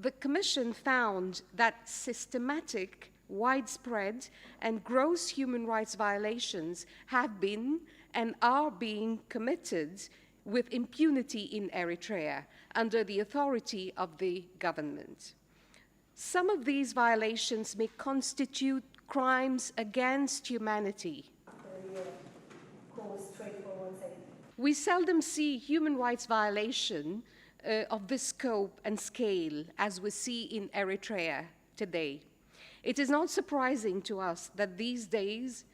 The Commission found that systematic, widespread, and gross human rights violations have been and are being committed with impunity in Eritrea under the authority of the government. Some of these violations may constitute crimes against humanity. We seldom see human rights violation of this scope and scale as we see in Eritrea today. It is not surprising to us that these days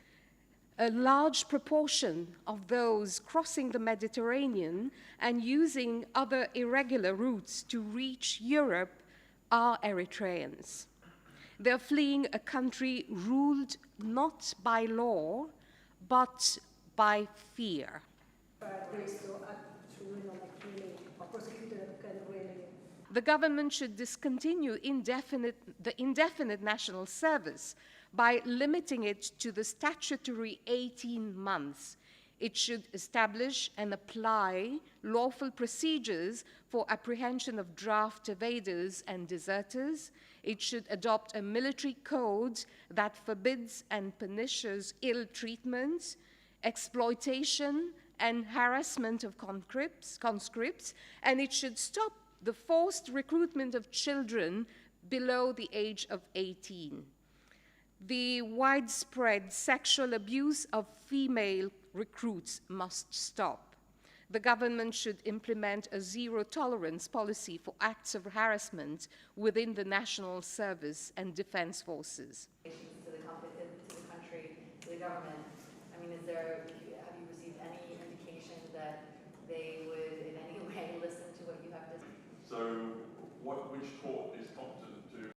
a large proportion of those crossing the Mediterranean and using other irregular routes to reach Europe are Eritreans. They're fleeing a country ruled not by law, but by fear. The government should discontinue the indefinite national service by limiting it to the statutory 18 months. It should establish and apply lawful procedures for apprehension of draft evaders and deserters. It should adopt a military code that forbids and punishes ill treatment, exploitation, and harassment of conscripts, and it should stop the forced recruitment of children below the age of 18. The widespread sexual abuse of female recruits must stop. The government should implement a zero-tolerance policy for acts of harassment within the national service and defense forces. To the country, to the government, I mean, have you received any indication that they would in any way listen to what you have to say? So, which court is competent